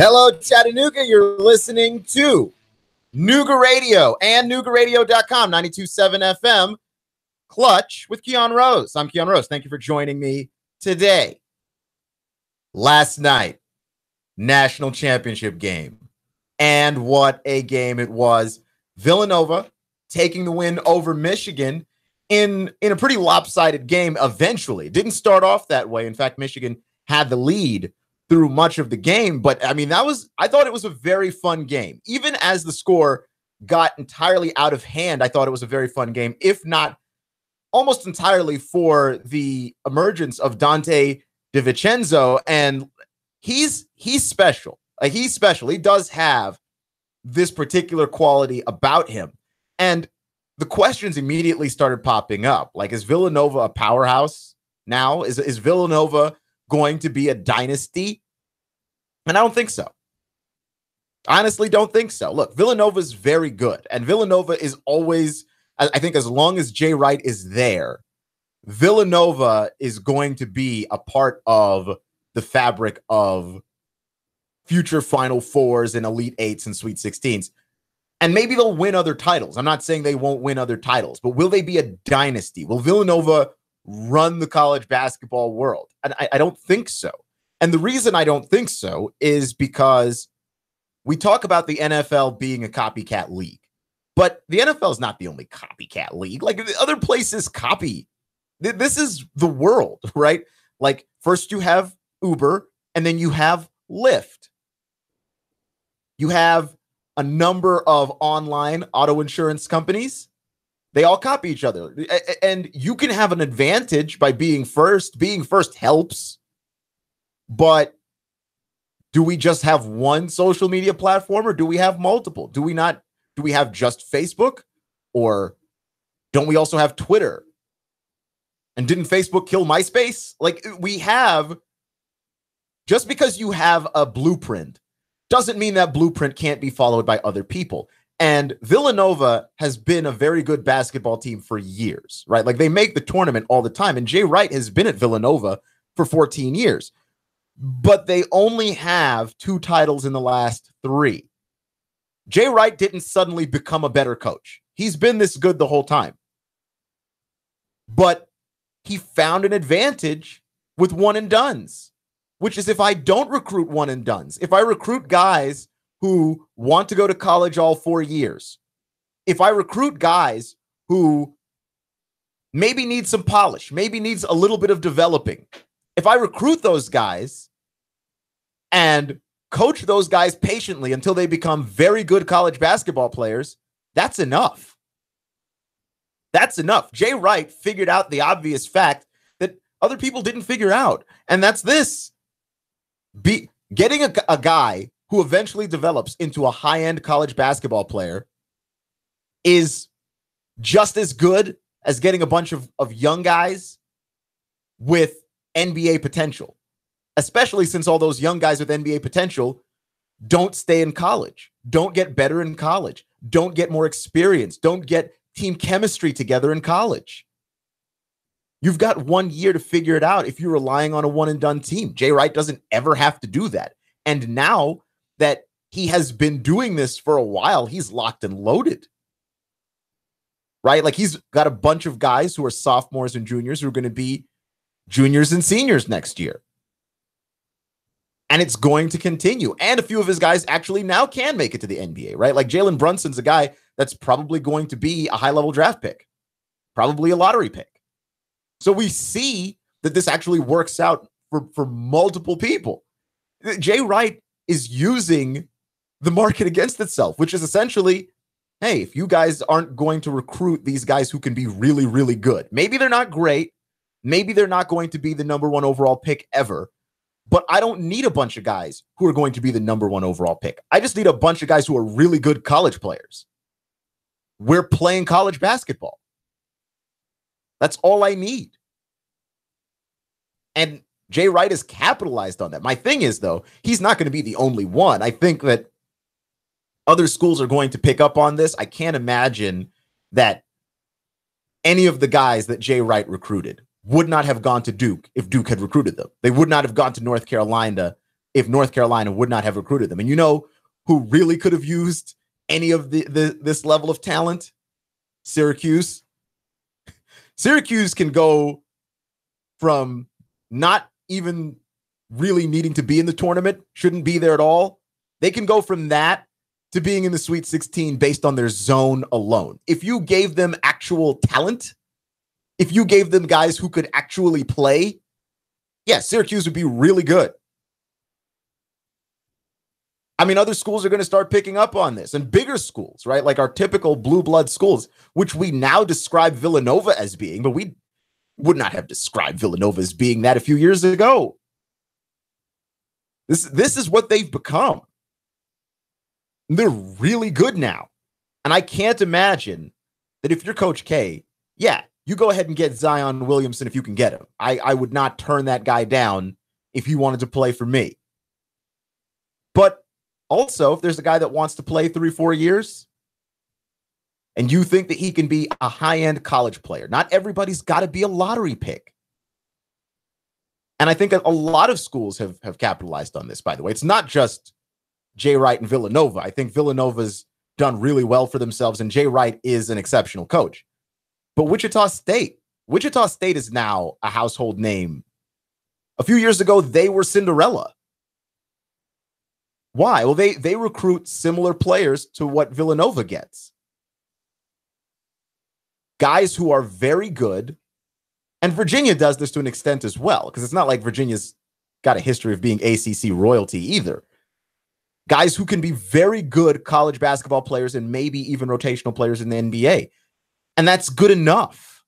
Hello, Chattanooga. You're listening to Nooga Radio and NoogaRadio.com, 92.7 FM, Clutch with Keon Rose. I'm Keon Rose. Thank you for joining me today. Last night, national championship game. And what a game it was. Villanova taking the win over Michigan in a pretty lopsided game eventually. It didn't start off that way. In fact, Michigan had the lead through much of the game. But I mean, I thought it was a very fun game. Even as the score got entirely out of hand, I thought it was a very fun game, if not almost entirely for the emergence of Dante DiVincenzo. And he's special. He's special. He does have this particular quality about him. And the questions immediately started popping up. Like, is Villanova a powerhouse now? Is Villanova going to be a dynasty? And I don't think so. Honestly, don't think so. Look, Villanova is very good. And Villanova is always, I think as long as Jay Wright is there, Villanova is going to be a part of the fabric of future Final Fours and Elite Eights and Sweet 16s. And maybe they'll win other titles. I'm not saying they won't win other titles, but will they be a dynasty? Will Villanova run the college basketball world? And I don't think so. And the reason I don't think so is because we talk about the NFL being a copycat league, but the NFL is not the only copycat league. Like, other places copy. This is the world, right? Like, first you have Uber, and then you have Lyft. You have a number of online auto insurance companies. They all copy each other. And you can have an advantage by being first. Being first helps. But do we just have one social media platform, or do we have multiple? Do we have just Facebook? Or don't we also have Twitter? And didn't Facebook kill MySpace? Like, just because you have a blueprint doesn't mean that blueprint can't be followed by other people. And Villanova has been a very good basketball team for years, right? Like, they make the tournament all the time. And Jay Wright has been at Villanova for 14 years. But they only have 2 titles in the last 3. Jay Wright didn't suddenly become a better coach. He's been this good the whole time. But he found an advantage with one and dones, which is, if I don't recruit one and dones, if I recruit guys who want to go to college all 4 years, if I recruit guys who maybe need some polish, maybe needs a little bit of developing, if I recruit those guys and coach those guys patiently until they become very good college basketball players, that's enough. That's enough. Jay Wright figured out the obvious fact that other people didn't figure out, and that's this. Getting a guy who eventually develops into a high-end college basketball player is just as good as getting a bunch of young guys with NBA potential, especially since all those young guys with NBA potential don't stay in college, don't get better in college, don't get more experience, don't get team chemistry together in college. You've got 1 year to figure it out if you're relying on a one-and-done team. Jay Wright doesn't ever have to do that. And now that he has been doing this for a while, he's locked and loaded. Right? Like, he's got a bunch of guys who are sophomores and juniors who are going to be juniors and seniors next year. And it's going to continue. And a few of his guys actually now can make it to the NBA, right? Like, Jalen Brunson's a guy that's probably going to be a high-level draft pick, probably a lottery pick. So we see that this actually works out for multiple people. Jay Wright is using the market against itself, which is essentially, hey, if you guys aren't going to recruit these guys who can be really, really good, maybe they're not great, maybe they're not going to be the number 1 overall pick ever, but I don't need a bunch of guys who are going to be the number 1 overall pick. I just need a bunch of guys who are really good college players. We're playing college basketball. That's all I need. And Jay Wright has capitalized on that. My thing is, though, he's not going to be the only one. I think that other schools are going to pick up on this. I can't imagine that any of the guys that Jay Wright recruited would not have gone to Duke if Duke had recruited them. They would not have gone to North Carolina if North Carolina would not have recruited them. And you know who really could have used any of this level of talent? Syracuse. Syracuse can go from not even really needing to be in the tournament, shouldn't be there at all. They can go from that to being in the Sweet 16 based on their zone alone. If you gave them actual talent, if you gave them guys who could actually play, yeah, Syracuse would be really good. I mean, other schools are going to start picking up on this, and bigger schools, right? Like our typical blue blood schools, which we now describe Villanova as being, but we would not have described Villanova as being that a few years ago. This is what they've become. They're really good now. And I can't imagine that if you're Coach K, yeah, you go ahead and get Zion Williamson if you can get him. I would not turn that guy down if he wanted to play for me. But also, if there's a guy that wants to play 3-4 years and you think that he can be a high-end college player, not everybody's got to be a lottery pick. And I think a lot of schools have capitalized on this, by the way. It's not just Jay Wright and Villanova. I think Villanova's done really well for themselves, and Jay Wright is an exceptional coach. But Wichita State is now a household name. A few years ago, they were Cinderella. Why? Well, they recruit similar players to what Villanova gets. Guys who are very good. And Virginia does this to an extent as well, because it's not like Virginia's got a history of being ACC royalty either. Guys who can be very good college basketball players and maybe even rotational players in the NBA. And that's good enough.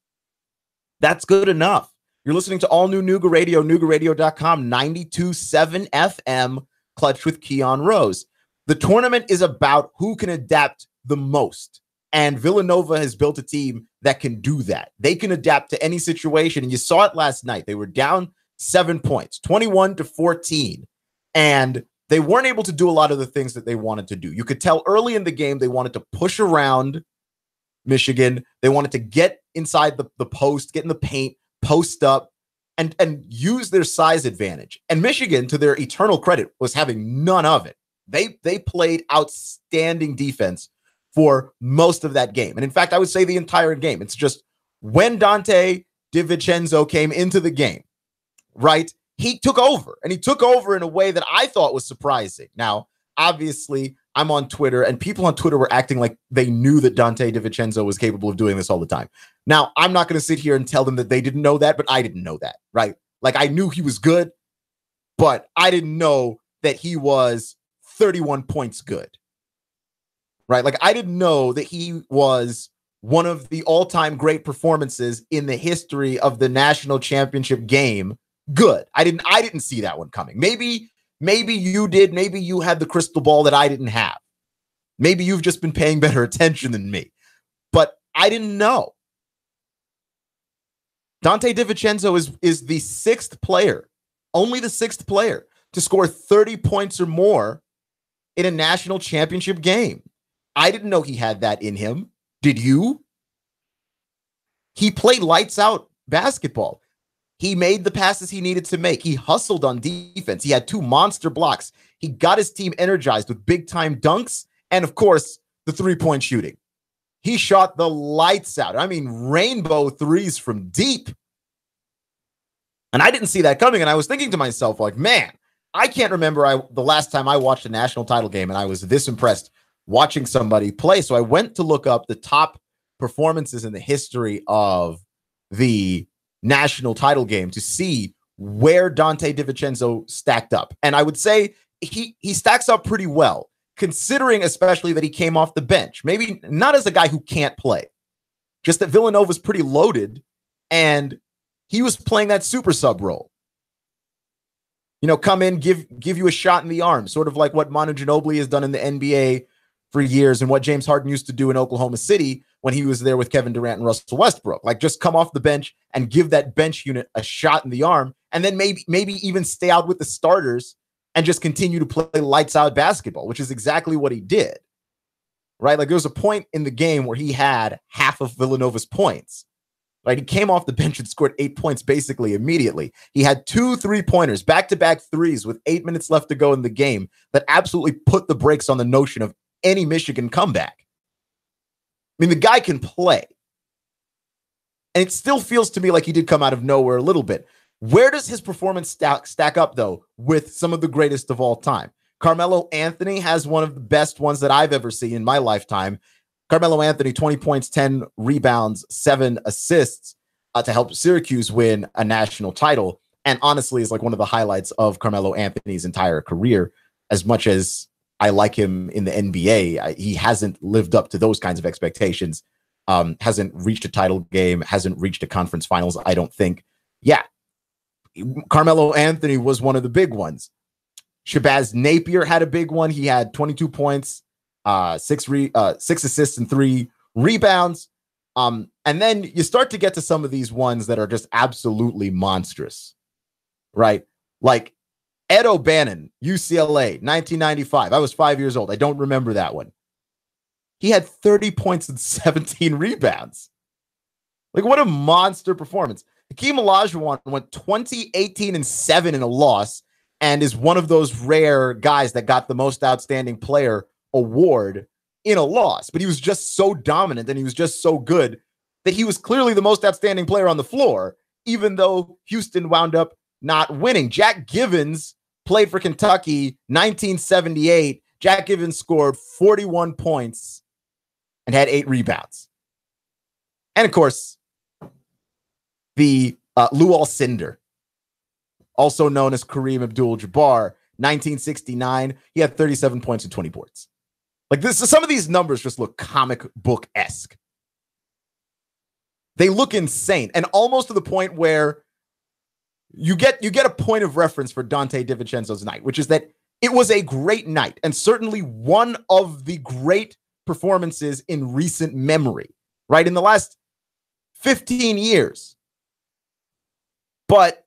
That's good enough. You're listening to all new Nuga Radio, NugaRadio.com, 92.7 FM, Clutch with Keon Rose. The tournament is about who can adapt the most. And Villanova has built a team that can do that. They can adapt to any situation. And you saw it last night. They were down 7 points, 21-14. And they weren't able to do a lot of the things that they wanted to do. You could tell early in the game they wanted to push around Michigan. They wanted to get inside the post, get in the paint, post up, and use their size advantage. And Michigan, to their eternal credit, was having none of it. They played outstanding defense for most of that game. And in fact, I would say the entire game. It's just when Dante DiVincenzo came into the game, right, he took over. And he took over in a way that I thought was surprising. Now, obviously, I'm on Twitter, and people on Twitter were acting like they knew that Dante DiVincenzo was capable of doing this all the time. Now, I'm not going to sit here and tell them that they didn't know that, but I didn't know that, right? Like, I knew he was good, but I didn't know that he was 31 points good. Right? Like, I didn't know that he was one of the all-time great performances in the history of the national championship game. Good. I didn't see that one coming. Maybe you did. Maybe you had the crystal ball that I didn't have. Maybe you've just been paying better attention than me. But I didn't know. Dante DiVincenzo is the sixth player, only the sixth player, to score 30 points or more in a national championship game. I didn't know he had that in him. Did you? He played lights out basketball. He made the passes he needed to make. He hustled on defense. He had 2 monster blocks. He got his team energized with big-time dunks and, of course, the three-point shooting. He shot the lights out. I mean, rainbow threes from deep. And I didn't see that coming, and I was thinking to myself, like, man, I can't remember the last time I watched a national title game and I was this impressed watching somebody play. So I went to look up the top performances in the history of the national title game to see where Dante DiVincenzo stacked up. And I would say he stacks up pretty well, considering especially that he came off the bench. Maybe not as a guy who can't play, just that Villanova's pretty loaded, and he was playing that super sub role. You know, come in, give you a shot in the arm, sort of like what Manu Ginobili has done in the NBA for years and what James Harden used to do in Oklahoma City when he was there with Kevin Durant and Russell Westbrook. Like, just come off the bench and give that bench unit a shot in the arm, and then maybe even stay out with the starters and just continue to play lights out basketball, which is exactly what he did. Right? Like, there was a point in the game where he had half of Villanova's points. Right? He came off the bench and scored 8 points basically immediately. He had 2 3-pointers, back-to-back threes with 8 minutes left to go in the game that absolutely put the brakes on the notion of any Michigan comeback. I mean, the guy can play. And it still feels to me like he did come out of nowhere a little bit. Where does his performance stack up, though, with some of the greatest of all time? Carmelo Anthony has one of the best ones that I've ever seen in my lifetime. Carmelo Anthony, 20 points, 10 rebounds, 7 assists to help Syracuse win a national title. And honestly, is like one of the highlights of Carmelo Anthony's entire career. As much as I like him in the NBA, he hasn't lived up to those kinds of expectations. Hasn't reached a title game, hasn't reached a conference finals, I don't think. Yeah, Carmelo Anthony was one of the big ones. Shabazz Napier had a big one. He had 22 points, 6 assists and 3 rebounds. And then you start to get to some of these ones that are just absolutely monstrous, right? Like Ed O'Bannon, UCLA, 1995. I was 5 years old. I don't remember that one. He had 30 points and 17 rebounds. Like, what a monster performance. Hakeem Olajuwon went 20, 18, and 7 in a loss and is one of those rare guys that got the most outstanding player award in a loss. But he was just so dominant and he was just so good that he was clearly the most outstanding player on the floor, even though Houston wound up not winning. Jack Givens played for Kentucky, 1978. Jack Givens scored 41 points and had 8 rebounds. And of course, the Lew Alcindor, also known as Kareem Abdul-Jabbar, 1969, he had 37 points and 20 boards. Like this, some of these numbers just look comic book-esque. They look insane, and almost to the point where you get a point of reference for Dante DiVincenzo's night, which is that it was a great night, and certainly one of the great performances in recent memory, right? In the last 15 years. But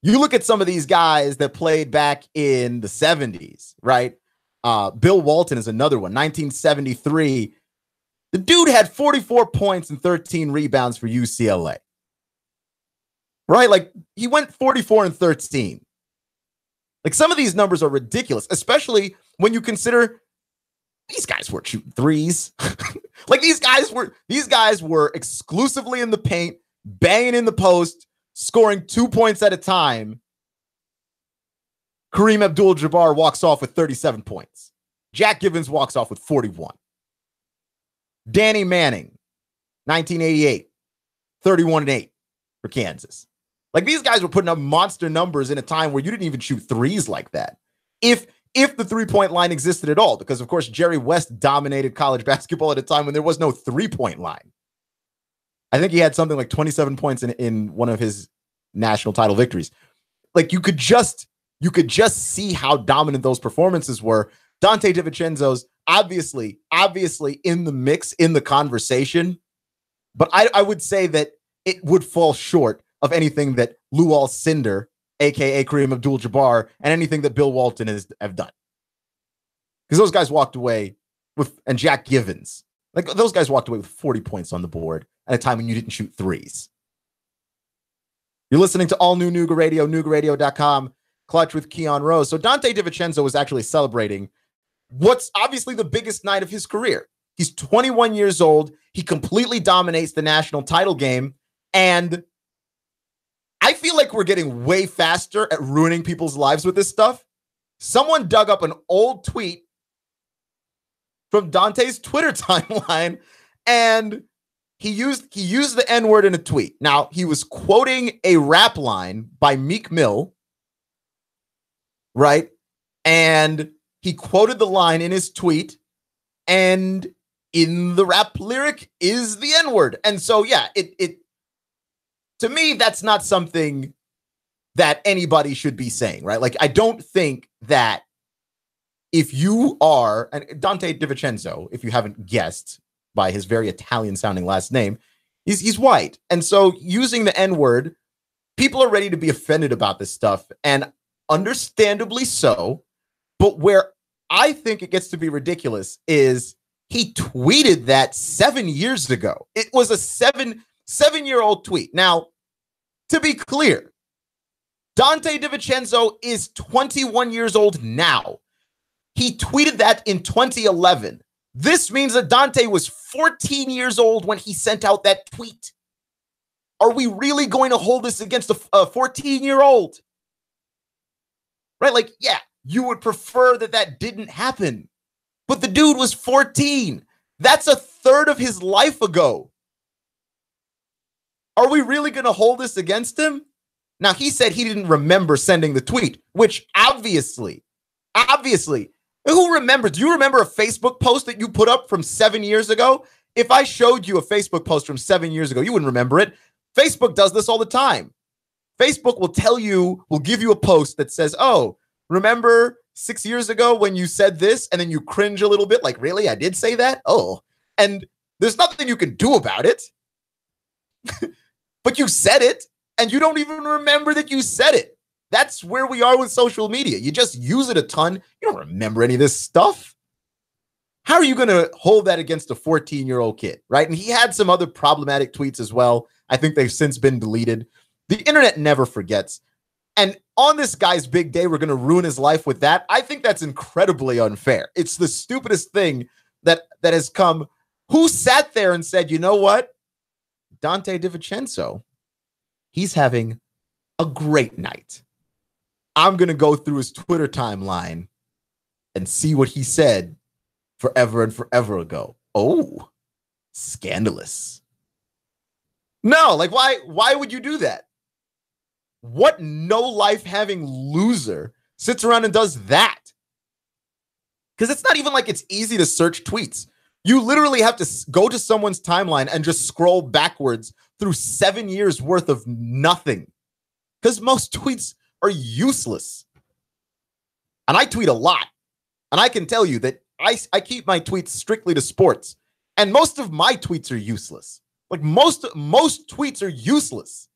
you look at some of these guys that played back in the 70s, right? Bill Walton is another one, 1973. The dude had 44 points and 13 rebounds for UCLA, right? Like, he went 44 and 13. Like, some of these numbers are ridiculous, especially when you consider these guys weren't shooting threes. Like, these guys were exclusively in the paint, banging in the post, scoring 2 points at a time. Kareem Abdul-Jabbar walks off with 37 points. Jack Givens walks off with 41. Danny Manning, 1988, 31 and 8 for Kansas. Like, these guys were putting up monster numbers in a time where you didn't even shoot threes like that. If the three-point line existed at all, because, of course, Jerry West dominated college basketball at a time when there was no three-point line. I think he had something like 27 points in one of his national title victories. Like, you could just see how dominant those performances were. Dante DiVincenzo's obviously in the mix, in the conversation, but I would say that it would fall short of anything that Lew Alcindor, a.k.a. Kareem Abdul-Jabbar, and anything that Bill Walton have done. Because those guys walked away with, and Jack Givens, like, those guys walked away with 40 points on the board at a time when you didn't shoot threes. You're listening to All New Nuga Radio, NugaRadio.com, Clutch with Keon Rose. So Dante DiVincenzo was actually celebrating what's obviously the biggest night of his career. He's 21 years old. He completely dominates the national title game. And I feel like we're getting way faster at ruining people's lives with this stuff. Someone dug up an old tweet from Dante's Twitter timeline, and he used the N-word in a tweet. Now, he was quoting a rap line by Meek Mill, right? And he quoted the line in his tweet, and in the rap lyric is the N-word. And so, yeah, it to me, that's not something that anybody should be saying, right? Like, I don't think that if you are, and Dante DiVincenzo, if you haven't guessed by his very Italian-sounding last name, he's white. And so using the N-word, people are ready to be offended about this stuff, and understandably so. But where I think it gets to be ridiculous is He tweeted that 7 years ago. It was a seven-year-old tweet. Now, to be clear, Dante DiVincenzo is 21 years old now. He tweeted that in 2011. This means that Dante was 14 years old when he sent out that tweet. Are we really going to hold this against a 14-year-old? Right? Like, yeah, you would prefer that didn't happen. But the dude was 14. That's a third of his life ago. Are we really going to hold this against him? Now, he said he didn't remember sending the tweet, which obviously, who remembers? Do you remember a Facebook post that you put up from 7 years ago? If I showed you a Facebook post from 7 years ago, you wouldn't remember it. Facebook does this all the time. Facebook will give you a post that says, oh, remember 6 years ago when you said this? And then you cringe a little bit like, really? I did say that? Oh, and there's nothing you can do about it. But you said it and you don't even remember that you said it. That's where we are with social media. You just use it a ton. You don't remember any of this stuff. How are you going to hold that against a 14-year-old kid, right? And he had some other problematic tweets as well. I think they've since been deleted. The internet never forgets. And on this guy's big day, we're going to ruin his life with that. I think that's incredibly unfair. It's the stupidest thing that has come. Who sat there and said, you know what? Dante DiVincenzo, he's having a great night. I'm going to go through his Twitter timeline and see what he said forever and forever ago. Oh, scandalous. No, like why would you do that? What no life having loser sits around and does that? Because it's not even like it's easy to search tweets. You literally have to go to someone's timeline and just scroll backwards through 7 years worth of nothing. Because most tweets are useless. And I tweet a lot. And I can tell you that I keep my tweets strictly to sports. And most of my tweets are useless. Like most tweets are useless.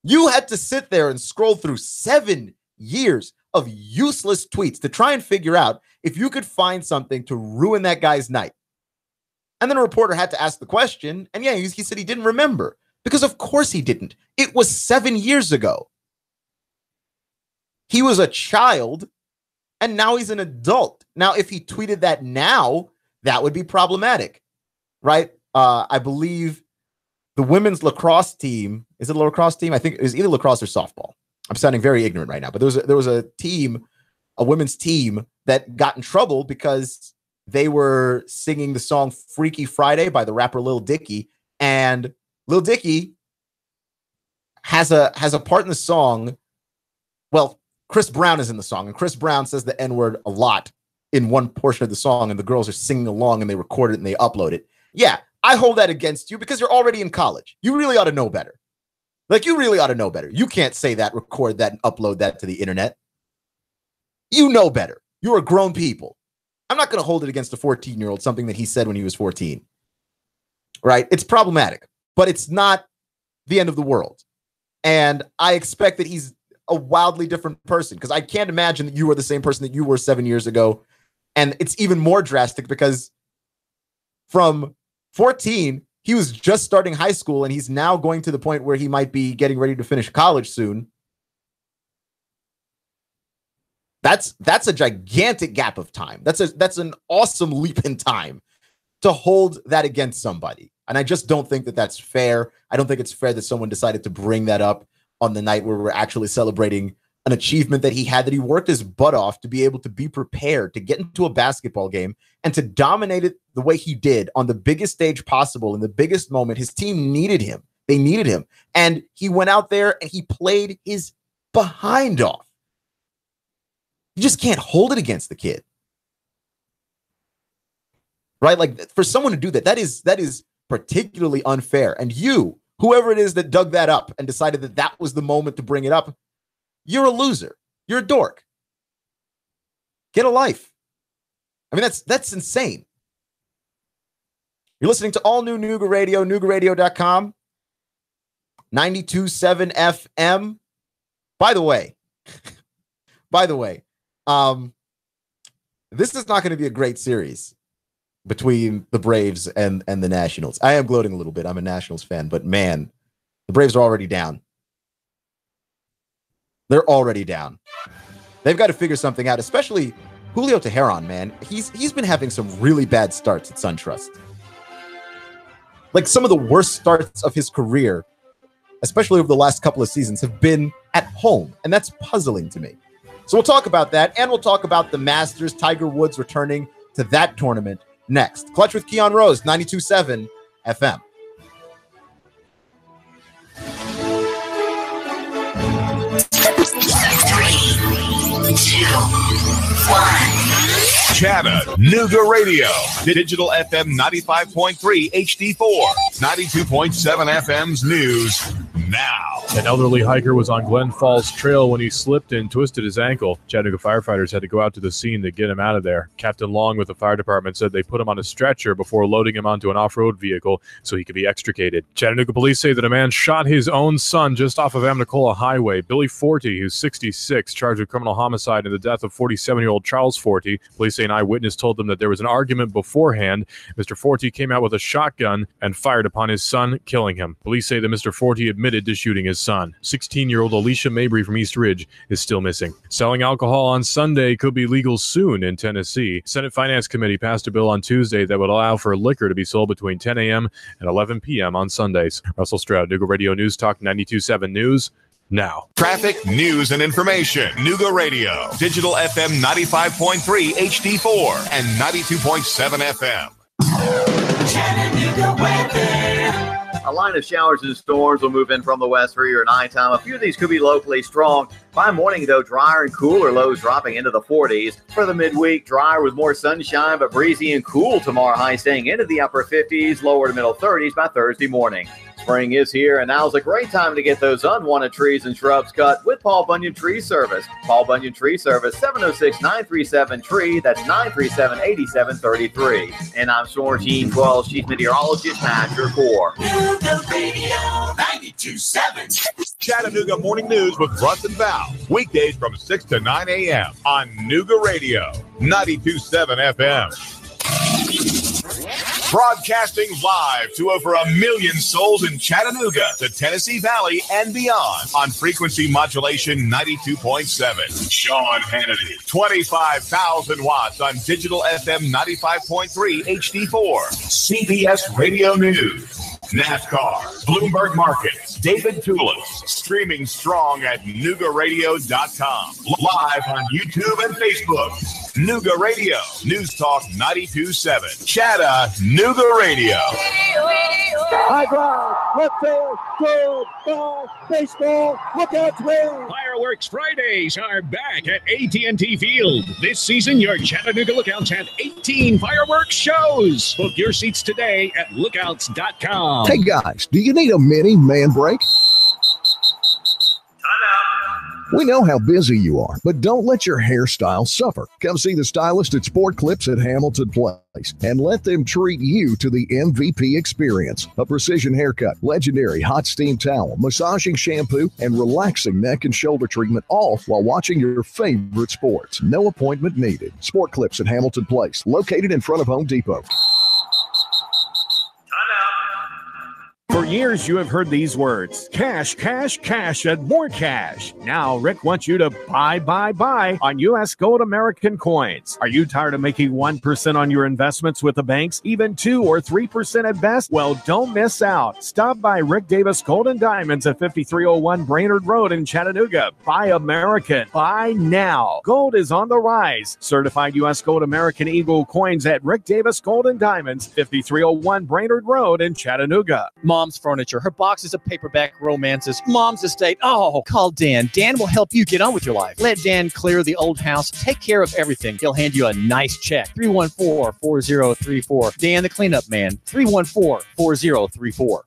You had to sit there and scroll through 7 years of useless tweets to try and figure out if you could find something to ruin that guy's night. And then a reporter had to ask the question. And yeah, he said he didn't remember. Because of course he didn't. It was 7 years ago. He was a child, and now he's an adult. Now, if he tweeted that now, that would be problematic, right? I believe the women's lacrosse team, is it a lacrosse team? I think it was either lacrosse or softball. I'm sounding very ignorant right now, but there was a team, a women's team that got in trouble because they were singing the song Freaky Friday by the rapper Lil Dicky, and Lil Dicky has a part in the song. Well, Chris Brown is in the song, and Chris Brown says the N-word a lot in one portion of the song, and the girls are singing along, and they record it and they upload it. Yeah, I hold that against you because you're already in college. You really ought to know better. Like, you really ought to know better. You can't say that, record that, and upload that to the internet. You know better. You are grown people. I'm not going to hold it against a 14-year-old, something that he said when he was 14. Right? It's problematic, but it's not the end of the world. And I expect that he's a wildly different person, because I can't imagine that you were the same person that you were 7 years ago. And it's even more drastic because from 14, he was just starting high school, and he's now going to the point where he might be getting ready to finish college soon. That's a gigantic gap of time. That's an awesome leap in time to hold that against somebody. And I just don't think that that's fair. I don't think it's fair that someone decided to bring that up on the night where we're actually celebrating an achievement that he had, that he worked his butt off to be able to be prepared to get into a basketball game and to dominate it the way he did on the biggest stage possible in the biggest moment. His team needed him. They needed him. And he went out there and he played his behind off. You just can't hold it against the kid. Right? Like, for someone to do that, that is particularly unfair. And you, whoever it is that dug that up and decided that that was the moment to bring it up, you're a loser. You're a dork. Get a life. I mean, that's insane. You're listening to all new Nuga Radio, NugaRadio.com, 92.7 FM. By the way, this is not going to be a great series. between the Braves and the Nationals. I am gloating a little bit. I'm a Nationals fan, but man, the Braves are already down. They're already down. They've got to figure something out, especially Julio Teheran, man. He's been having some really bad starts at SunTrust. Like some of the worst starts of his career, especially over the last couple of seasons, have been at home, and that's puzzling to me. So we'll talk about that, and we'll talk about the Masters, Tiger Woods returning to that tournament next. Clutch with Keon Rose, 92.7 FM. Chattanooga Radio, Digital FM 95.3 HD4, 92.7 FM's news now. An elderly hiker was on Glen Falls Trail when he slipped and twisted his ankle. Chattanooga firefighters had to go out to the scene to get him out of there. Captain Long with the fire department said they put him on a stretcher before loading him onto an off-road vehicle so he could be extricated. Chattanooga police say that a man shot his own son just off of Amnicola Highway. Billy Forte, who's 66, charged with criminal homicide in the death of 47-year-old Charles Forte. Police say an eyewitness told them that there was an argument beforehand. Mr. Forte came out with a shotgun and fired upon his son, killing him. Police say that Mr. Forte admitted to shooting his son. 16-year-old Alicia Mabry from East Ridge is still missing. Selling alcohol on Sunday could be legal soon in Tennessee. Senate Finance Committee passed a bill on Tuesday that would allow for liquor to be sold between 10 a.m. and 11 p.m. on Sundays. Russell Stroud, Nooga Radio News Talk 92.7 News. Now. Traffic, news, and information. Nooga Radio. Digital FM 95.3 HD4 and 92.7 FM. Chattanooga weather. A line of showers and storms will move in from the west for your nighttime. A few of these could be locally strong. By morning, though, drier and cooler, lows dropping into the 40s. For the midweek, drier with more sunshine, but breezy and cool tomorrow. High staying into the upper 50s, lower to middle 30s by Thursday morning. Spring is here, and now's a great time to get those unwanted trees and shrubs cut with Paul Bunyan Tree Service. Paul Bunyan Tree Service, 706-937-TREE. That's 937-8733. And I'm Storm Gene 12, Chief Meteorologist, Matt your 4. Nooga Radio 92.7. Chattanooga Morning News with Russ and Val. Weekdays from 6 to 9 a.m. on Nooga Radio 92.7 FM. Broadcasting live to over 1 million souls in Chattanooga, the Tennessee Valley, and beyond on frequency modulation 92.7. Sean Hannity, 25,000 watts on digital FM 95.3 HD4. CBS Radio News. NASCAR, Bloomberg Markets, David Tulis, streaming strong at NoogaRadio.com. Live on YouTube and Facebook. Nooga Radio, News Talk 92.7. Chattanooga Radio. High drive, left field, good, ball, baseball, look out, swing. Fireworks Fridays are back at AT&T Field. This season, your Chattanooga Lookouts have 18 fireworks shows. Book your seats today at lookouts.com. Hey guys, do you need a mini man break? We know how busy you are, but don't let your hairstyle suffer. Come see the stylist at Sport Clips at Hamilton Place and let them treat you to the MVP experience. A precision haircut, legendary hot steam towel, massaging shampoo, and relaxing neck and shoulder treatment, all while watching your favorite sports. No appointment needed. Sport Clips at Hamilton Place, located in front of Home Depot. For years, you have heard these words, cash, cash, cash, and more cash. Now, Rick wants you to buy on U.S. Gold American coins. Are you tired of making 1% on your investments with the banks, even 2 or 3% at best? Well, don't miss out. Stop by Rick Davis Gold and Diamonds at 5301 Brainerd Road in Chattanooga. Buy American. Buy now. Gold is on the rise. Certified U.S. Gold American Eagle coins at Rick Davis Gold and Diamonds, 5301 Brainerd Road in Chattanooga. Mom's furniture, her boxes of paperback romances, Mom's estate. Oh, call Dan. Dan will help you get on with your life. Let Dan clear the old house. Take care of everything. He'll hand you a nice check. 314-4034. Dan, the cleanup man. 314-4034.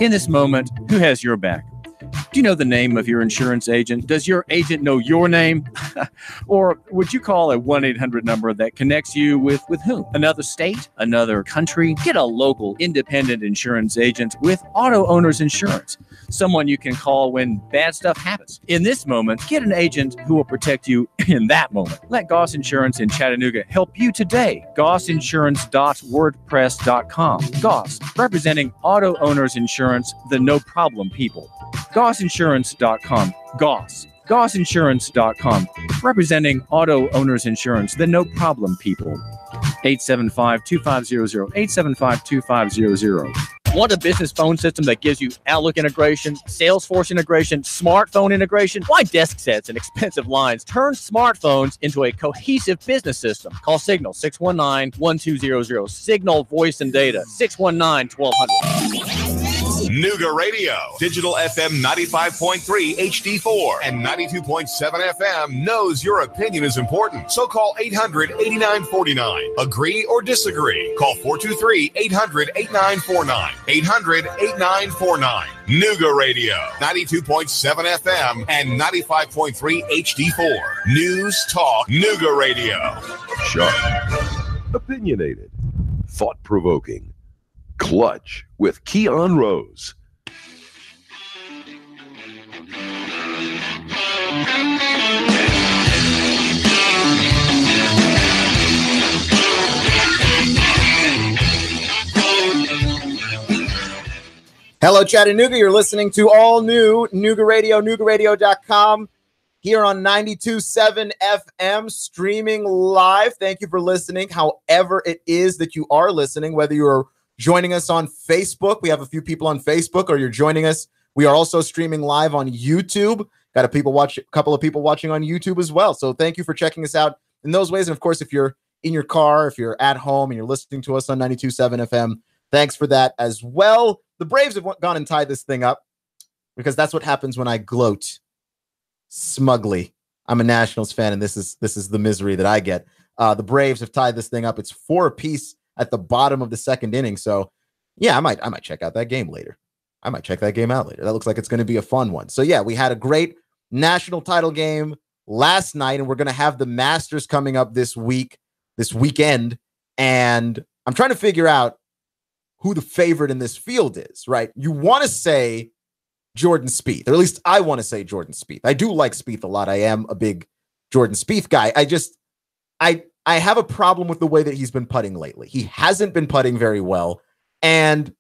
In this moment, who has your back? Do you know the name of your insurance agent? Does your agent know your name? Or would you call a 1-800 number that connects you with whom? Another state? Another country? Get a local independent insurance agent with Auto Owners Insurance. Someone you can call when bad stuff happens. In this moment, get an agent who will protect you in that moment. Let Goss Insurance in Chattanooga help you today. GossInsurance.wordpress.com. Goss, representing Auto Owners Insurance, the no problem people. GossInsurance.com. Goss. GossInsurance.com, representing Auto Owners Insurance, the no problem people. 875-2500, 875-2500. Want a business phone system that gives you Outlook integration, Salesforce integration, smartphone integration? Why desk sets and expensive lines? Turn smartphones into a cohesive business system. Call Signal 619-1200. Signal Voice and Data 619-1200. Nuga Radio, digital FM 95.3 HD4 and 92.7 FM knows your opinion is important. So call 800-8949. Agree or disagree? Call 423-800-8949. 800-8949. Nuga Radio, 92.7 FM and 95.3 HD4. News Talk Nuga Radio. Sharp, opinionated, thought-provoking. Clutch with Keon Rose. Hello, Chattanooga. You're listening to all new Nuga Radio, NugaRadio.com, here on 92.7 FM, streaming live. Thank you for listening, however it is that you are listening, whether you're joining us on Facebook. We have a few people on Facebook, or you're joining us. We are also streaming live on YouTube. Got a couple of people watching on YouTube as well. So thank you for checking us out in those ways. And of course, if you're in your car, if you're at home and you're listening to us on 92.7 FM, thanks for that as well. The Braves have gone and tied this thing up because that's what happens when I gloat smugly. I'm a Nationals fan, and this is the misery that I get. The Braves have tied this thing up. It's 4 apiece at the bottom of the second inning. So yeah, I might check out that game later. I might check that game out later. That looks like it's going to be a fun one. So yeah, we had a great national title game last night, and we're going to have the Masters coming up this weekend. And I'm trying to figure out who the favorite in this field is, right? You want to say Jordan Spieth, or at least I want to say Jordan Spieth. I do like Spieth a lot. I am a big Jordan Spieth guy. I have a problem with the way that he's been putting lately. He hasn't been putting very well, and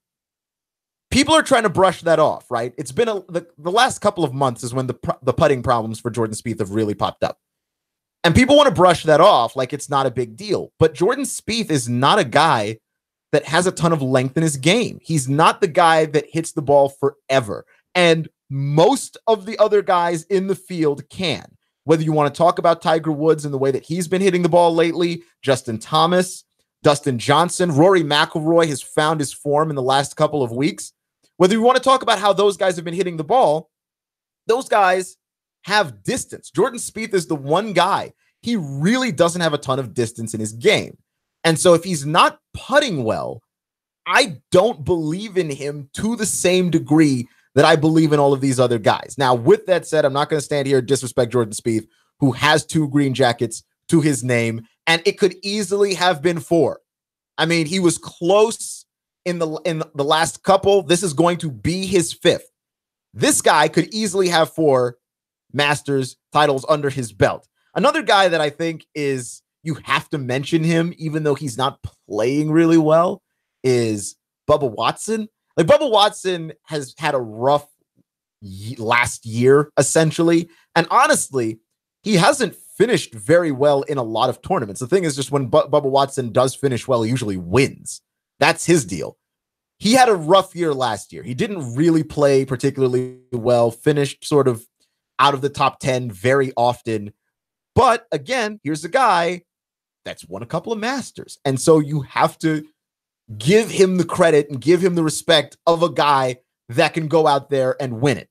people are trying to brush that off, right? It's been the last couple of months is when the putting problems for Jordan Spieth have really popped up. And people want to brush that off like it's not a big deal. But Jordan Spieth is not a guy that has a ton of length in his game. He's not the guy that hits the ball forever. And most of the other guys in the field can. Whether you want to talk about Tiger Woods and the way that he's been hitting the ball lately, Justin Thomas, Dustin Johnson, Rory McIlroy has found his form in the last couple of weeks. Whether you want to talk about how those guys have been hitting the ball, those guys have distance. Jordan Spieth is the one guy. He really doesn't have a ton of distance in his game. And so if he's not putting well, I don't believe in him to the same degree that I believe in all of these other guys. Now, with that said, I'm not going to stand here and disrespect Jordan Spieth, who has 2 green jackets to his name, and it could easily have been 4. I mean, he was close in the last couple. This is going to be his 5th. This guy could easily have 4 Masters titles under his belt. Another guy that I think is, you have to mention him, even though he's not playing really well, is Bubba Watson. Like, Bubba Watson has had a rough last year, essentially. And honestly, he hasn't finished very well in a lot of tournaments. The thing is, just when Bubba Watson does finish well, he usually wins. That's his deal. He had a rough year last year. He didn't really play particularly well, finished sort of out of the top 10 very often. But again, here's a guy that's won a couple of Masters. And so you have to give him the credit and give him the respect of a guy that can go out there and win it,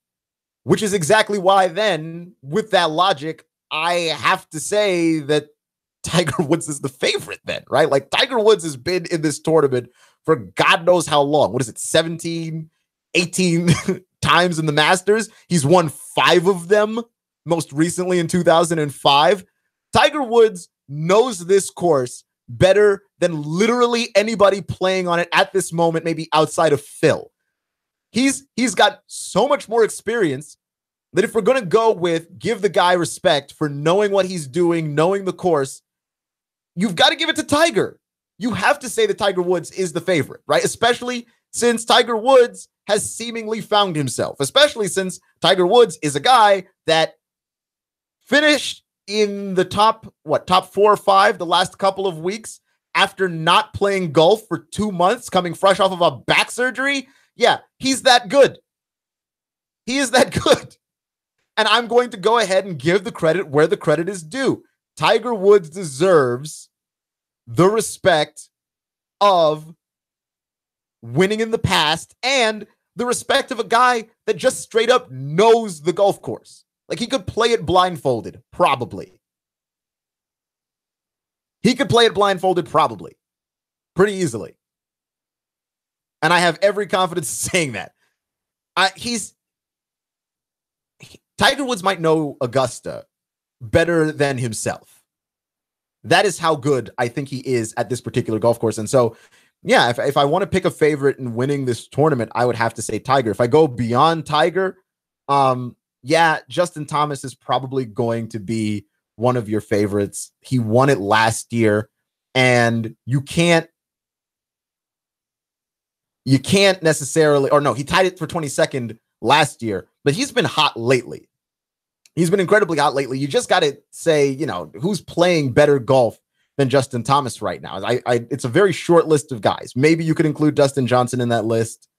which is exactly why then, with that logic, I have to say that Tiger Woods is the favorite then, right? Like, Tiger Woods has been in this tournament for God knows how long. What is it, 17, 18 times in the Masters. He's won 5 of them, most recently in 2005. Tiger Woods knows this course better than literally anybody playing on it at this moment, maybe outside of Phil. He's got so much more experience that if we're going to go with give the guy respect for knowing what he's doing, knowing the course, you've got to give it to Tiger. You have to say that Tiger Woods is the favorite, right? Especially since Tiger Woods has seemingly found himself, especially since Tiger Woods is a guy that finished in the top 4 or 5 the last couple of weeks after not playing golf for 2 months, coming fresh off of a back surgery. Yeah, he's that good. He is that good. And I'm going to go ahead and give the credit where the credit is due. Tiger Woods deserves the respect of winning in the past and the respect of a guy that just straight up knows the golf course. Like, he could play it blindfolded, probably. He could play it blindfolded, probably. Pretty easily. And I have every confidence saying that. Tiger Woods might know Augusta better than himself. That is how good I think he is at this particular golf course. And so, yeah, if I want to pick a favorite in winning this tournament, I would have to say Tiger. If I go beyond Tiger, yeah, Justin Thomas is probably going to be one of your favorites. He won it last year, and you can't necessarily, or no, he tied it for 22nd last year, but he's been hot lately. He's been incredibly hot lately. You just got to say, who's playing better golf than Justin Thomas right now? It's a very short list of guys. Maybe you could include Dustin Johnson in that list.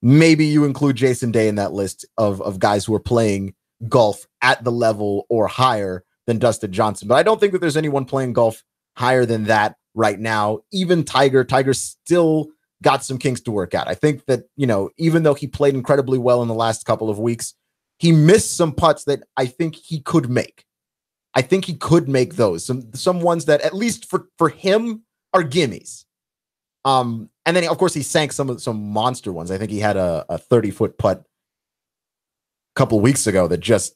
Maybe you include Jason Day in that list of guys who are playing golf at the level or higher than Dustin Johnson. But I don't think that there's anyone playing golf higher than that right now. Even Tiger still got some kinks to work out. I think that, even though he played incredibly well in the last couple of weeks, he missed some putts that I think he could make. I think he could make those. Some ones that, at least for him, are gimmies. And then, of course, he sank some monster ones. I think he had a 30-foot putt a couple weeks ago that just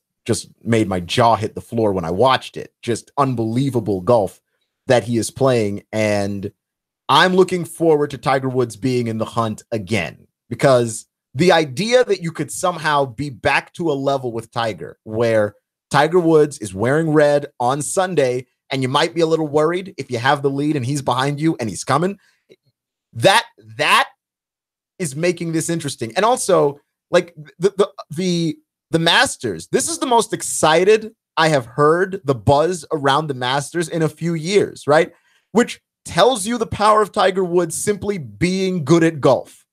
made my jaw hit the floor when I watched it. Just unbelievable golf that he is playing. And I'm looking forward to Tiger Woods being in the hunt again, because the idea that you could somehow be back to a level with Tiger where Tiger Woods is wearing red on Sunday and you might be a little worried if you have the lead and he's behind you and he's coming, that is making this interesting. And also, like, the Masters, this is the most excited I have heard the buzz around the Masters in a few years, right? Which tells you the power of Tiger Woods simply being good at golf.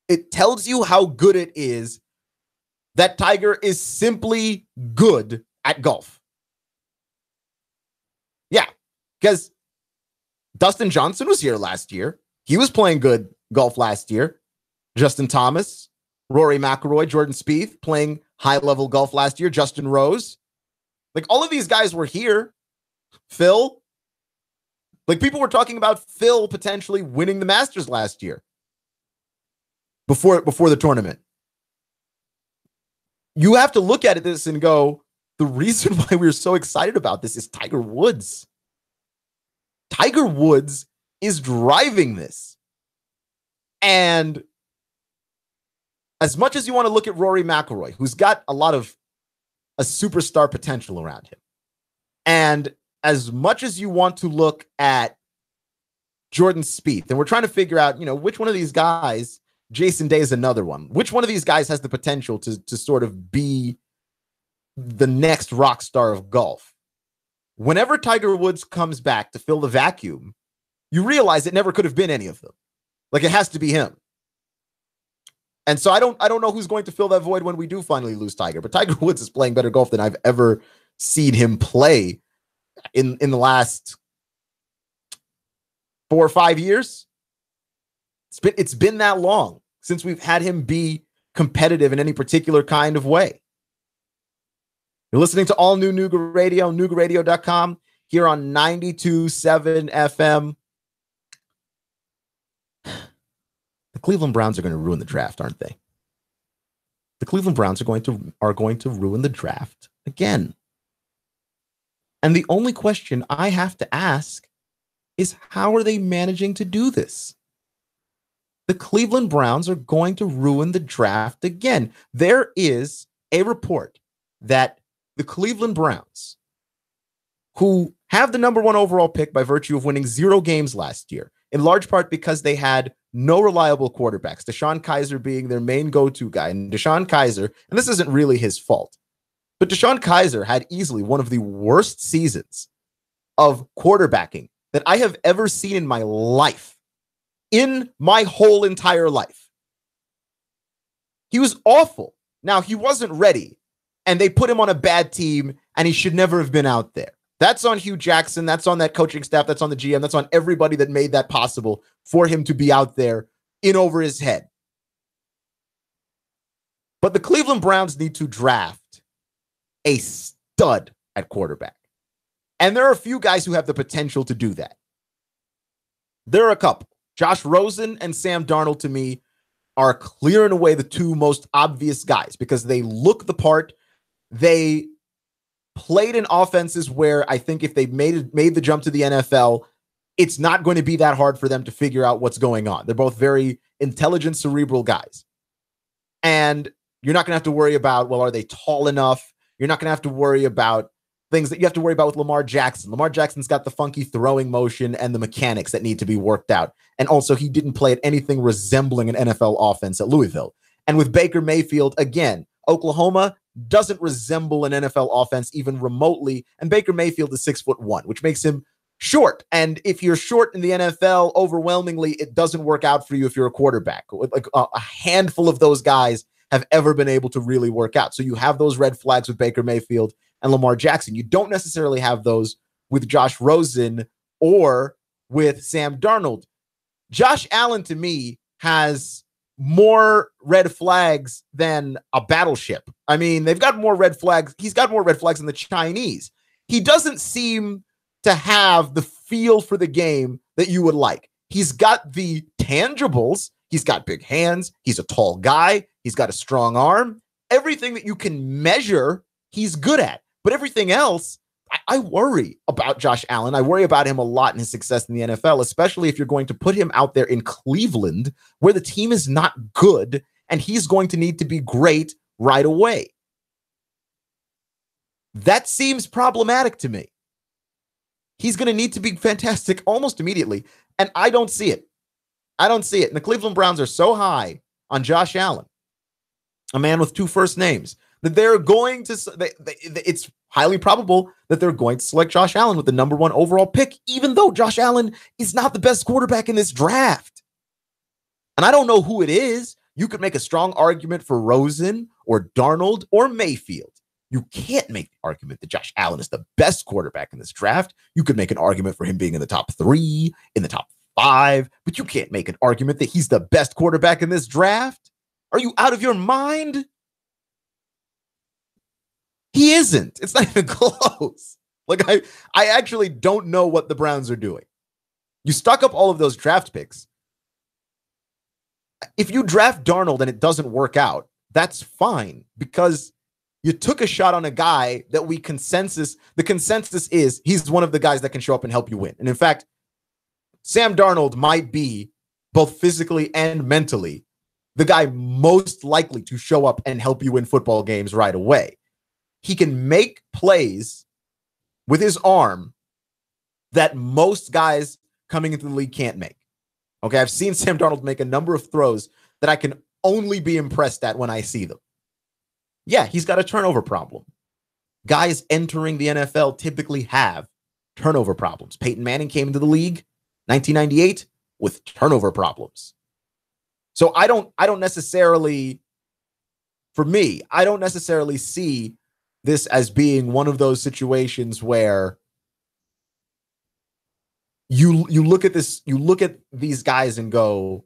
It tells you how good it is that Tiger is simply good at golf. Yeah, because Dustin Johnson was here last year. He was playing good golf last year. Justin Thomas, Rory McIlroy, Jordan Spieth playing high-level golf last year. Justin Rose. Like, all of these guys were here. Phil. Like, people were talking about Phil potentially winning the Masters last year before the tournament. You have to look at this and go, the reason why we're so excited about this is Tiger Woods. Tiger Woods is driving this. And as much as you want to look at Rory McIlroy, who's got a lot of a superstar potential around him, and as much as you want to look at Jordan Spieth, and we're trying to figure out, which one of these guys, Jason Day is another one, which one of these guys has the potential to sort of be the next rock star of golf. Whenever Tiger Woods comes back to fill the vacuum, you realize it never could have been any of them. Like, it has to be him. And so I don't know who's going to fill that void when we do finally lose Tiger, but Tiger Woods is playing better golf than I've ever seen him play in the last 4 or 5 years. It's been that long since we've had him be competitive in any particular kind of way. You're listening to all new Nooga Radio, NoogaRadio.com, here on 92.7 FM. The Cleveland Browns are going to ruin the draft, aren't they? the Cleveland Browns are going to ruin the draft again. And the only question I have to ask is, how are they managing to do this? The Cleveland Browns are going to ruin the draft again. There is a report that the Cleveland Browns, who have the number 1 overall pick by virtue of winning 0 games last year, in large part because they had no reliable quarterbacks, DeShone Kizer being their main go-to guy. And DeShone Kizer, and this isn't really his fault, but DeShone Kizer had easily one of the worst seasons of quarterbacking that I have ever seen in my life, in my whole entire life. He was awful. Now, he wasn't ready, and they put him on a bad team, and he should never have been out there. That's on Hugh Jackson. That's on that coaching staff. That's on the GM. That's on everybody that made that possible for him to be out there in over his head. But the Cleveland Browns need to draft a stud at quarterback. And there are a few guys who have the potential to do that. There are a couple. Josh Rosen and Sam Darnold, to me, are clear and away the 2 most obvious guys because they look the part. They played in offenses where I think if they made the jump to the NFL, it's not going to be that hard for them to figure out what's going on. They're both very intelligent, cerebral guys. And you're not going to have to worry about, well, are they tall enough? You're not going to have to worry about things that you have to worry about with Lamar Jackson. Lamar Jackson's got the funky throwing motion and the mechanics that need to be worked out. And also, he didn't play at anything resembling an NFL offense at Louisville. And with Baker Mayfield, again, Oklahoma doesn't resemble an NFL offense even remotely. And Baker Mayfield is 6'1", which makes him short. And if you're short in the NFL, overwhelmingly, it doesn't work out for you if you're a quarterback. Like a handful of those guys have ever been able to really work out. So you have those red flags with Baker Mayfield and Lamar Jackson. You don't necessarily have those with Josh Rosen or with Sam Darnold. Josh Allen, to me, has more red flags than a battleship. I mean, they've got more red flags. He's got more red flags than the Chinese. He doesn't seem to have the feel for the game that you would like. He's got the tangibles. He's got big hands. He's a tall guy. He's got a strong arm. Everything that you can measure, he's good at. But everything else, I worry about Josh Allen. I worry about him a lot in his success in the NFL, especially if you're going to put him out there in Cleveland, where the team is not good, and he's going to need to be great right away. That seems problematic to me. He's going to need to be fantastic almost immediately, and I don't see it. I don't see it. And the Cleveland Browns are so high on Josh Allen, a man with 2 first names, that they're going to, it's highly probable that they're going to select Josh Allen with the number 1 overall pick, even though Josh Allen is not the best quarterback in this draft. And I don't know who it is. You could make a strong argument for Rosen or Darnold or Mayfield. You can't make the argument that Josh Allen is the best quarterback in this draft. You could make an argument for him being in the top 3, in the top 5, but you can't make an argument that he's the best quarterback in this draft. Are you out of your mind? He isn't. It's not even close. Like, I actually don't know what the Browns are doing. You stock up all of those draft picks. If you draft Darnold and it doesn't work out, that's fine, because you took a shot on a guy that the consensus is he's one of the guys that can show up and help you win. And in fact, Sam Darnold might be, both physically and mentally, the guy most likely to show up and help you win football games right away. He can make plays with his arm that most guys coming into the league can't make. Okay, I've seen Sam Darnold make a number of throws that I can only be impressed at when I see them. Yeah, he's got a turnover problem. Guys entering the NFL typically have turnover problems. Peyton Manning came into the league 1998 with turnover problems. So I don't necessarily, for me, I don't necessarily see this as being one of those situations where you look at this, you look at these guys and go,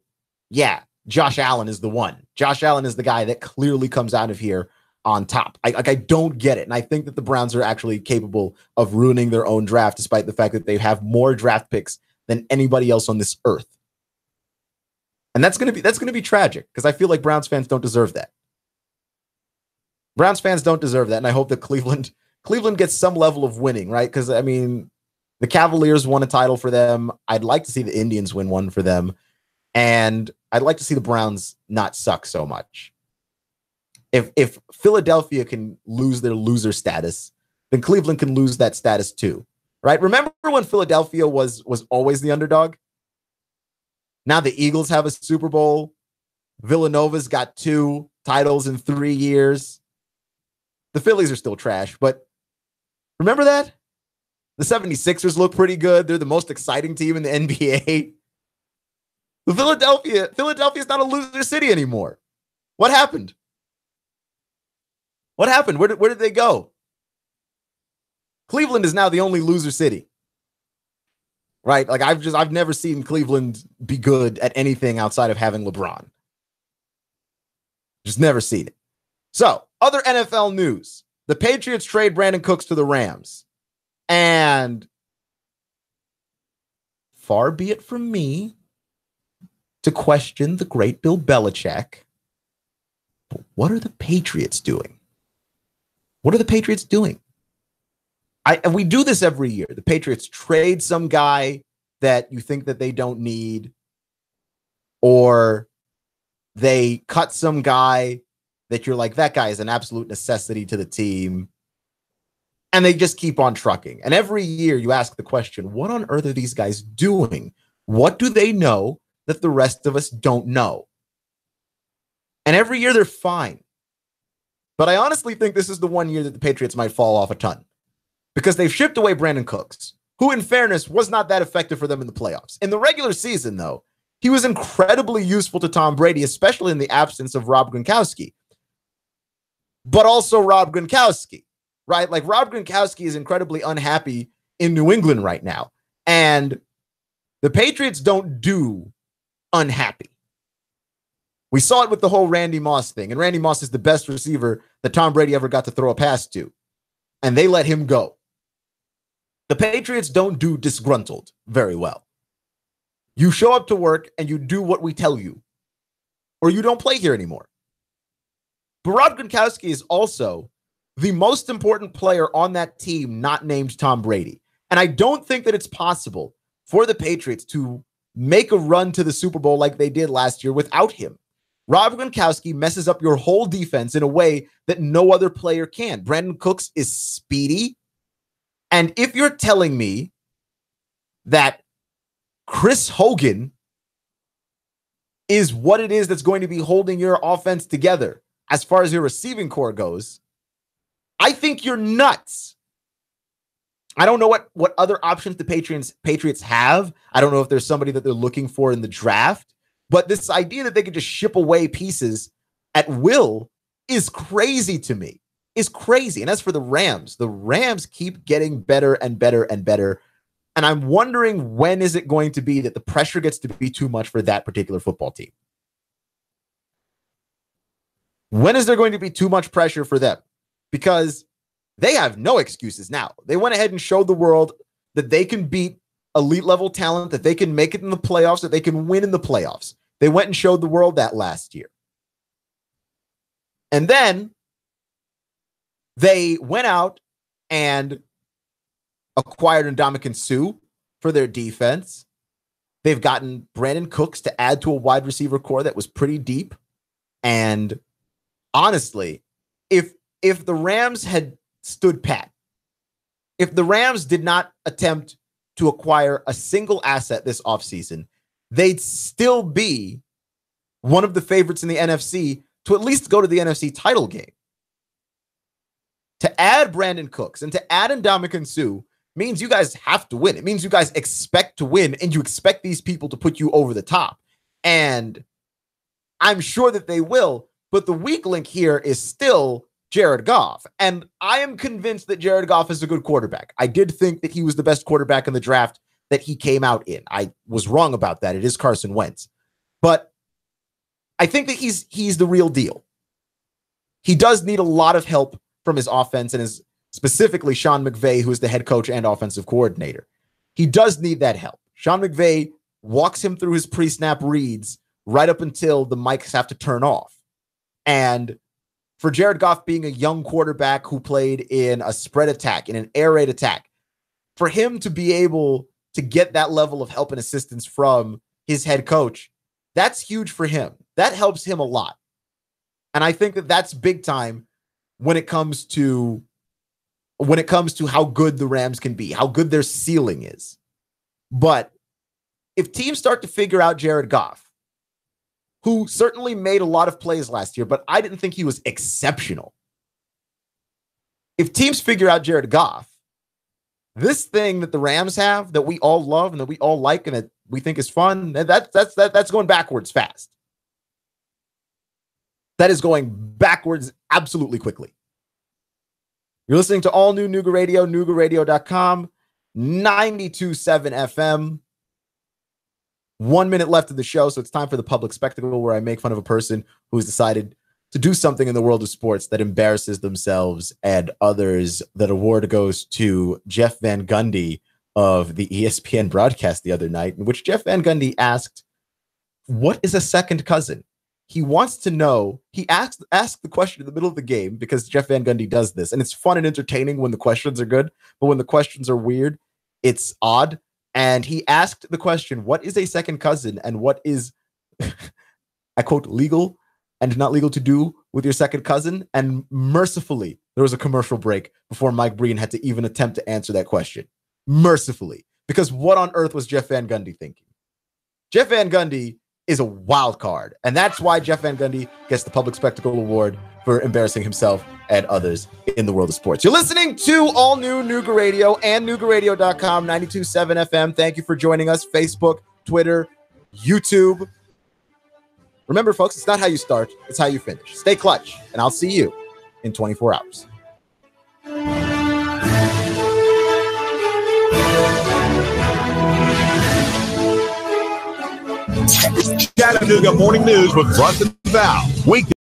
yeah, Josh Allen is the one. Josh Allen is the guy that clearly comes out of here on top. I don't get it. And I think that the Browns are actually capable of ruining their own draft, despite the fact that they have more draft picks than anybody else on this earth. And that's going to be tragic, because I feel like Browns fans don't deserve that. Browns fans don't deserve that, and I hope that Cleveland gets some level of winning, right? Because, I mean, the Cavaliers won a title for them. I'd like to see the Indians win one for them, and I'd like to see the Browns not suck so much. If Philadelphia can lose their loser status, then Cleveland can lose that status too, right? Remember when Philadelphia was always the underdog? Now the Eagles have a Super Bowl. Villanova's got 2 titles in 3 years. The Phillies are still trash, but remember that? The 76ers look pretty good. They're the most exciting team in the NBA. Philadelphia's not a loser city anymore. What happened? What happened? Where did they go? Cleveland is now the only loser city. Right? Like I've never seen Cleveland be good at anything outside of having LeBron. Just never seen it. So, other NFL news. The Patriots trade Brandon Cooks to the Rams. And far be it from me to question the great Bill Belichick. But what are the Patriots doing? What are the Patriots doing? And we do this every year. The Patriots trade some guy that you think that they don't need, or they cut some guy that you're like, that guy is an absolute necessity to the team. And they just keep on trucking. And every year you ask the question, what on earth are these guys doing? What do they know that the rest of us don't know? And every year they're fine. But I honestly think this is the one year that the Patriots might fall off a ton, because they've shipped away Brandon Cooks, who in fairness was not that effective for them in the playoffs. In the regular season, though, he was incredibly useful to Tom Brady, especially in the absence of Rob Gronkowski. But also Rob Gronkowski, right? Like, Rob Gronkowski is incredibly unhappy in New England right now. And the Patriots don't do unhappy. We saw it with the whole Randy Moss thing. And Randy Moss is the best receiver that Tom Brady ever got to throw a pass to. And they let him go. The Patriots don't do disgruntled very well. You show up to work and you do what we tell you, or you don't play here anymore. But Rob Gronkowski is also the most important player on that team not named Tom Brady. And I don't think that it's possible for the Patriots to make a run to the Super Bowl like they did last year without him. Rob Gronkowski messes up your whole defense in a way that no other player can. Brandon Cooks is speedy. And if you're telling me that Chris Hogan is what it is that's going to be holding your offense together as far as your receiving core goes, I think you're nuts. I don't know what other options the Patriots have. I don't know if there's somebody that they're looking for in the draft. But this idea that they could just ship away pieces at will is crazy to me. Is crazy. And as for the Rams keep getting better and better and better. And I'm wondering, when is it going to be that the pressure gets to be too much for that particular football team? When is there going to be too much pressure for them? Because they have no excuses now. They went ahead and showed the world that they can beat elite level talent, that they can make it in the playoffs, that they can win in the playoffs. They went and showed the world that last year. And then they went out and acquired Ndamukong Suh for their defense. They've gotten Brandon Cooks to add to a wide receiver core that was pretty deep. And honestly, if the Rams had stood pat, if the Rams did not attempt to acquire a single asset this offseason, they'd still be one of the favorites in the NFC to at least go to the NFC title game. To add Brandon Cooks and to add Ndamukong Suh means you guys have to win. It means you guys expect to win, and you expect these people to put you over the top. And I'm sure that they will, but the weak link here is still Jared Goff. And I am convinced that Jared Goff is a good quarterback. I did think that he was the best quarterback in the draft that he came out in. I was wrong about that. It is Carson Wentz. But I think that he's the real deal. He does need a lot of help from his offense, and is specifically Sean McVay, who is the head coach and offensive coordinator. He does need that help. Sean McVay walks him through his pre-snap reads right up until the mics have to turn off. And for Jared Goff being a young quarterback who played in a spread attack, in an air raid attack, for him to be able to get that level of help and assistance from his head coach, that's huge for him. That helps him a lot. And I think that that's big time when it comes to how good the Rams can be, how good their ceiling is. But if teams start to figure out Jared Goff, who certainly made a lot of plays last year, but I didn't think he was exceptional. If teams figure out Jared Goff, this thing that the Rams have that we all love and that we all like and that we think is fun, that's going backwards fast. That is going backwards absolutely quickly. You're listening to all new Nuga Radio, NugaRadio.com, 92.7 FM. 1 minute left of the show, so it's time for the public spectacle where I make fun of a person who's decided to do something in the world of sports that embarrasses themselves and others. That award goes to Jeff Van Gundy of the ESPN broadcast the other night, in which Jeff Van Gundy asked, what is a second cousin? He wants to know. He asked the question in the middle of the game because Jeff Van Gundy does this, and it's fun and entertaining when the questions are good, but when the questions are weird, it's odd. And he asked the question, what is a second cousin and what is, I quote, legal and not legal to do with your second cousin? And mercifully, there was a commercial break before Mike Breen had to even attempt to answer that question. Mercifully. Because what on earth was Jeff Van Gundy thinking? Jeff Van Gundy is a wild card. And that's why Jeff Van Gundy gets the Public Spectacle Award for embarrassing himself and others in the world of sports. You're listening to all new Nuga Radio and NugaRadio.com, 92.7 FM. Thank you for joining us. Facebook, Twitter, YouTube. Remember, folks, it's not how you start, it's how you finish. Stay clutch, and I'll see you in 24 hours. Chattanooga Morning News with Russ and Val. Weekday